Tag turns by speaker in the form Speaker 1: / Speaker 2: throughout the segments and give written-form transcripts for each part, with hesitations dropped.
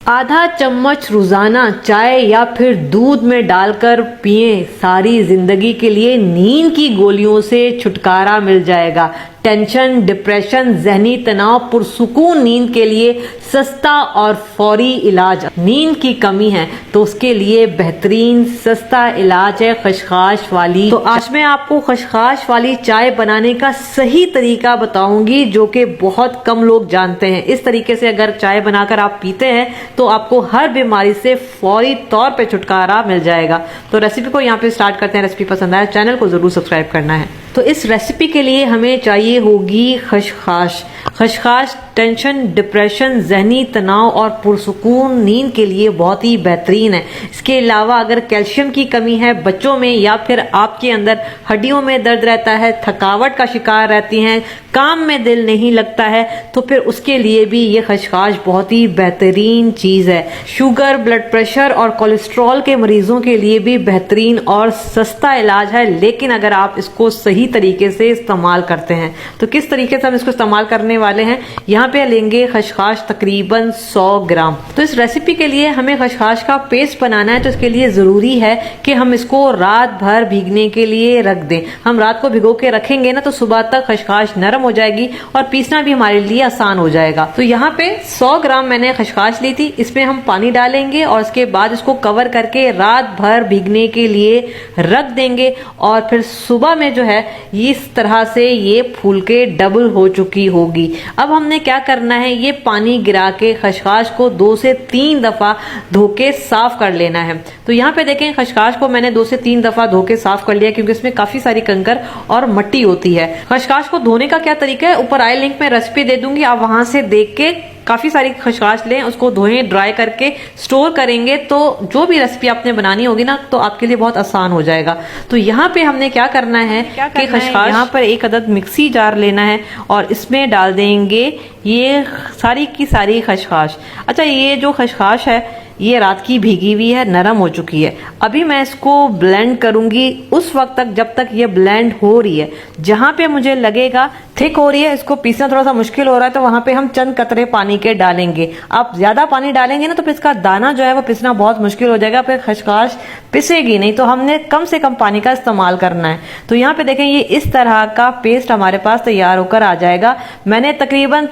Speaker 1: आधा चम्मच रोजाना चाय या फिर दूध में डालकर पिएं। सारी जिंदगी के लिए नींद की गोलियों से छुटकारा मिल जाएगा। टेंशन, डिप्रेशन, जहनी तनाव, पुरसुकून नींद के लिए सस्ता और फौरी इलाज। नींद की कमी है तो उसके लिए बेहतरीन सस्ता इलाज है खसखस वाली। तो आज मैं आपको खसखस वाली चाय बनाने का सही तरीका बताऊंगी जो कि बहुत कम लोग जानते हैं। इस तरीके से अगर चाय बनाकर आप पीते हैं तो आपको हर बीमारी से फौरी तौर पे छुटकारा मिल जाएगा। तो रेसिपी को यहाँ पे स्टार्ट करते हैं। रेसिपी पसंद आए चैनल को जरूर सब्सक्राइब करना है। तो इस रेसिपी के लिए हमें चाहिए होगी खसखस। खसखस टेंशन, डिप्रेशन, जहनी तनाव और पुरसुकून नींद के लिए बहुत ही बेहतरीन है। इसके अलावा अगर कैल्शियम की कमी है बच्चों में या फिर आपके अंदर हड्डियों में दर्द रहता है, थकावट का शिकार रहती हैं, काम में दिल नहीं लगता है, तो फिर उसके लिए भी ये खसखस बहुत ही बेहतरीन चीज है। शुगर, ब्लड प्रेशर और कोलेस्ट्रॉल के मरीजों के लिए भी बेहतरीन और सस्ता इलाज है। लेकिन अगर आप इसको सही तरीके से इस्तेमाल करते हैं तो किस तरीके से हम इसको इस्तेमाल करने वाले हैं, यहाँ पे लेंगे खसखस तकरीबन 100 ग्राम। तो इस रेसिपी के लिए हमें खसखस का पेस्ट बनाना है। तो इसके लिए जरूरी है कि हम इसको रात भर भीगने के लिए रख दें। हम रात को भिगो के रखेंगे ना तो सुबह तक खसखस नरम हो जाएगी और पीसना भी हमारे लिए आसान हो जाएगा। तो यहाँ पे 100 ग्राम मैंने खसखस ली थी। इसमें हम पानी डालेंगे और उसके बाद इसको कवर करके रात भर भीगने के लिए रख देंगे और फिर सुबह में जो है इस तरह से ये फूल के डबल हो चुकी होगी। अब हमने क्या करना है, ये पानी गिरा के खसखस को 2 से 3 दफा धो के साफ कर लेना है। तो यहाँ पे देखें खसखस को मैंने 2 से 3 दफा धो के साफ कर लिया क्योंकि इसमें काफी सारी कंकर और मट्टी होती है। खसखस को धोने का क्या तरीका है ऊपर आई लिंक में रेसिपी दे दूंगी, आप वहां से देख के काफी सारी खसखस लें, उसको धोएं, ड्राई करके स्टोर करेंगे तो जो भी रेसिपी आपने बनानी होगी ना तो आपके लिए बहुत आसान हो जाएगा। तो यहाँ पे हमने क्या करना है कि खसखस यहाँ पर एक अदद मिक्सी जार लेना है और इसमें डाल देंगे ये सारी की सारी खसखस। अच्छा, ये जो खसखस है ये रात की भीगी हुई है, नरम हो चुकी है। अभी मैं इसको ब्लेंड करूंगी उस वक्त तक जब तक ये ब्लेंड हो रही है। जहां पे मुझे लगेगा थिक हो रही है, इसको पीसना थोड़ा सा मुश्किल हो रहा है, तो वहां पे हम चंद कतरे पानी के डालेंगे। आप ज्यादा पानी डालेंगे ना तो फिर इसका दाना जो है वो पिसना बहुत मुश्किल हो जाएगा, फिर खसखस पिसेगी नहीं। तो हमने कम से कम पानी का इस्तेमाल करना है। तो यहाँ पे देखें ये इस तरह का पेस्ट हमारे पास तैयार होकर आ जाएगा। मैंने तकरीबन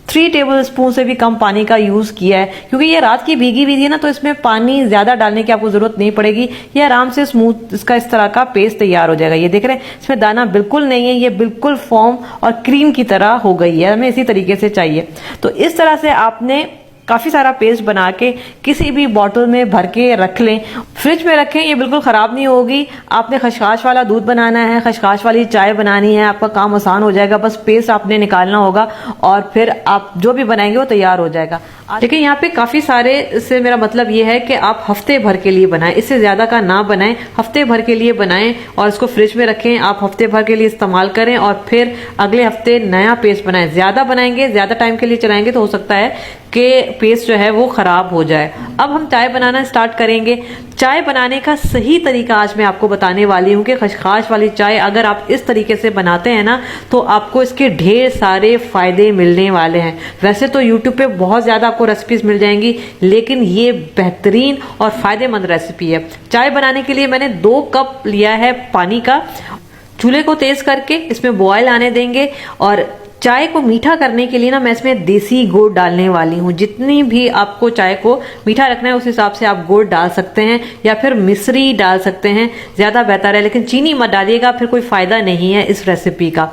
Speaker 1: 3 टेबल स्पून से भी कम पानी का यूज किया है क्योंकि ये रात की भीगी हुई थी ना तो इसमें पानी ज्यादा डालने की आपको जरूरत नहीं पड़ेगी। ये आराम से स्मूथ इसका इस तरह का पेस्ट तैयार हो जाएगा। ये देख रहे हैं इसमें दाना बिल्कुल नहीं है, ये बिल्कुल फॉर्म और क्रीम की तरह हो गई है। हमें इसी तरीके से चाहिए। तो इस तरह से आपने काफी सारा पेस्ट बना के किसी भी बॉटल में भर के रख लें, फ्रिज में रखें, ये बिल्कुल खराब नहीं होगी। आपने खसखस वाला दूध बनाना है, खसखस वाली चाय बनानी है, आपका काम आसान हो जाएगा। बस पेस्ट आपने निकालना होगा और फिर आप जो भी बनाएंगे वो तैयार हो जाएगा। लेकिन यहाँ पे काफी सारे से मेरा मतलब ये है कि आप हफ्ते भर के लिए बनाएं, इससे ज्यादा का ना बनाएं, हफ्ते भर के लिए बनाएं और इसको फ्रिज में रखें। आप हफ्ते भर के लिए इस्तेमाल करें और फिर अगले हफ्ते नया पेस्ट बनाएं। ज्यादा बनाएंगे, ज्यादा टाइम के लिए चलाएंगे तो हो सकता है कि पेस्ट जो है वो खराब हो जाए। अब हम चाय बनाना स्टार्ट करेंगे। चाय बनाने का सही तरीका आज मैं आपको बताने वाली हूँ कि खसखस वाली चाय अगर आप इस तरीके से बनाते हैं ना तो आपको इसके ढेर सारे फायदे मिलने वाले हैं। वैसे तो यूट्यूब पे बहुत ज्यादा आपको रेसिपीज मिल जाएंगी लेकिन ये बेहतरीन और फायदेमंद रेसिपी है। चाय बनाने के लिए मैंने 2 कप लिया है पानी का। चूल्हे को तेज करके इसमें बॉयल आने देंगे और चाय को मीठा करने के लिए ना मैं इसमें देसी गुड़ डालने वाली हूँ। जितनी भी आपको चाय को मीठा रखना है उस हिसाब से आप गुड़ डाल सकते हैं या फिर मिश्री डाल सकते हैं, ज्यादा बेहतर है। लेकिन चीनी मत डालिएगा, फिर कोई फायदा नहीं है इस रेसिपी का।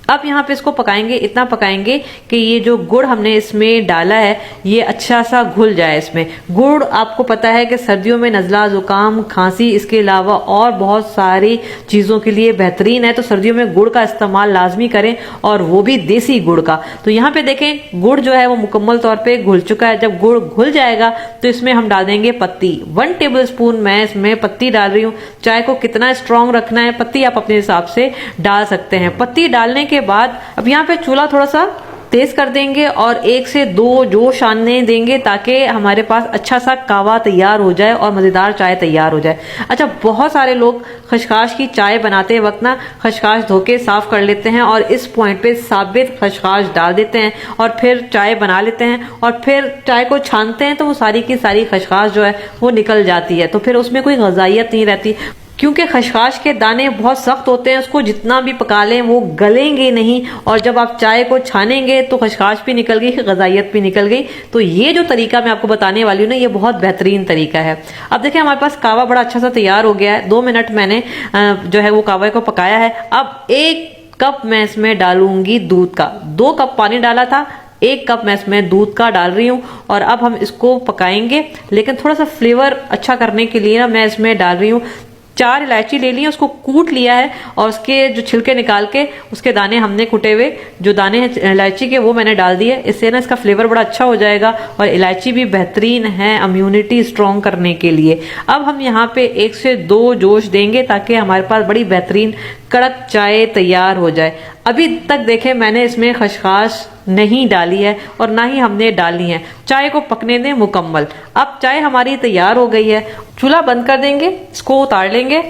Speaker 1: अब यहाँ पे इसको पकाएंगे, इतना पकाएंगे कि ये जो गुड़ हमने इसमें डाला है ये अच्छा सा घुल जाए। इसमें गुड़ आपको पता है कि सर्दियों में नज़ला, जुकाम, खांसी, इसके अलावा और बहुत सारी चीज़ों के लिए बेहतरीन है। तो सर्दियों में गुड़ का इस्तेमाल लाजमी करें और वो भी देसी गुड़ का। तो यहाँ पे देखें गुड़ जो है वो मुकम्मल तौर पे घुल चुका है। जब गुड़ घुल जाएगा तो इसमें हम डाल देंगे पत्ती। 1 टेबल स्पून मैं इसमें पत्ती डाल रही हूँ। चाय को कितना स्ट्रांग रखना है पत्ती आप अपने हिसाब से डाल सकते हैं। पत्ती डालने के बाद अब यहाँ पे चूल्हा थोड़ा सा तेज कर देंगे और 1 से 2 जोश आने देंगे ताकि हमारे पास अच्छा सा कावा तैयार हो जाए और मज़ेदार चाय तैयार हो जाए। अच्छा, बहुत सारे लोग खसखस की चाय बनाते वक्त ना खसखस धो के साफ कर लेते हैं और इस पॉइंट पे साबित खसखस डाल देते हैं और फिर चाय बना लेते हैं और फिर चाय को छानते हैं तो वो सारी की सारी खसखस जो है वो निकल जाती है। तो फिर उसमें कोई ग़िज़ाइयत नहीं रहती, क्योंकि खसखस के दाने बहुत सख्त होते हैं, उसको जितना भी पका लें वो गलेंगे नहीं और जब आप चाय को छानेंगे तो खसखस भी निकल गई, ग़िज़ाइयत भी निकल गई। तो ये जो तरीका मैं आपको बताने वाली हूँ ना, ये बहुत बेहतरीन तरीका है। अब देखिए हमारे पास कावा बड़ा अच्छा सा तैयार हो गया है। 2 मिनट मैंने जो है वो कावा को पकाया है। अब 1 कप मैं इसमें डालूंगी दूध का। 2 कप पानी डाला था, 1 कप मैं इसमें दूध का डाल रही हूँ और अब हम इसको पकाएंगे। लेकिन थोड़ा सा फ्लेवर अच्छा करने के लिए ना मैं इसमें डाल रही हूँ 4 इलायची ले ली है, उसको कूट लिया है और उसके जो छिलके निकाल के उसके दाने हमने कुटे हुए जो दाने हैं इलायची के वो मैंने डाल दिए। इससे ना इसका फ्लेवर बड़ा अच्छा हो जाएगा और इलायची भी बेहतरीन है इम्यूनिटी स्ट्रॉन्ग करने के लिए। अब हम यहाँ पे 1 से 2 जोश देंगे ताकि हमारे पास बड़ी बेहतरीन कड़क चाय तैयार हो जाए। अभी तक देखें मैंने इसमें खसखस नहीं डाली है और ना ही हमने डाली है। चाय को पकने दें मुकम्मल। अब चाय हमारी तैयार हो गई है, चूल्हा बंद कर देंगे, इसको उतार लेंगे।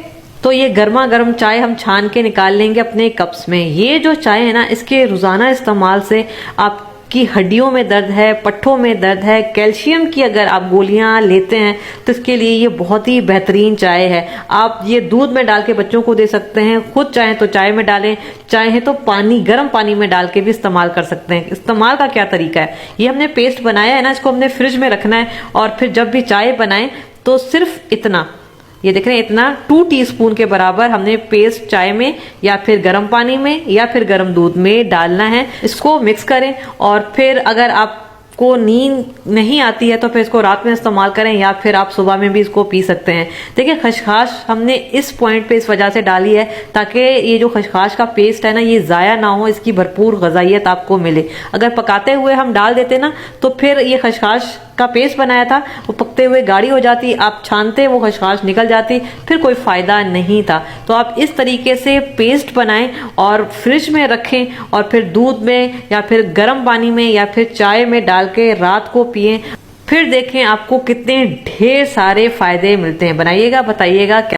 Speaker 1: तो ये गर्मा गर्म चाय हम छान के निकाल लेंगे अपने कप्स में। ये जो चाय है ना, इसके रोजाना इस्तेमाल से आपकी हड्डियों में दर्द है, पट्ठों में दर्द है, कैल्शियम की अगर आप गोलियां लेते हैं तो इसके लिए ये बहुत ही बेहतरीन चाय है। आप ये दूध में डाल के बच्चों को दे सकते हैं, खुद चाहें तो चाय में डालें, चाहे तो पानी गर्म पानी में डाल के भी इस्तेमाल कर सकते हैं। इस्तेमाल का क्या तरीका है, ये हमने पेस्ट बनाया है ना, इसको हमने फ्रिज में रखना है और फिर जब भी चाय बनाएं तो सिर्फ इतना, ये देख रहे हैं, इतना 2 टीस्पून के बराबर हमने पेस्ट चाय में या फिर गर्म पानी में या फिर गर्म दूध में डालना है। इसको मिक्स करें और फिर अगर आप को नींद नहीं आती है तो फिर इसको रात में इस्तेमाल करें या फिर आप सुबह में भी इसको पी सकते हैं। देखिए खसखस हमने इस पॉइंट पे इस वजह से डाली है ताकि ये जो खसखस का पेस्ट है ना ये ज़ाया ना हो, इसकी भरपूर ग़िज़ाइयत आपको मिले। अगर पकाते हुए हम डाल देते ना तो फिर ये खसखस का पेस्ट बनाया था वो पकते हुए गाढ़ी हो जाती, आप छानते वो खसखस निकल जाती, फिर कोई फ़ायदा नहीं था। तो आप इस तरीके से पेस्ट बनाएं और फ्रिज में रखें और फिर दूध में या फिर गर्म पानी में या फिर चाय में डाल के रात को पिएं। फिर देखें आपको कितने ढेर सारे फ़ायदे मिलते हैं। बनाइएगा, बताइएगा।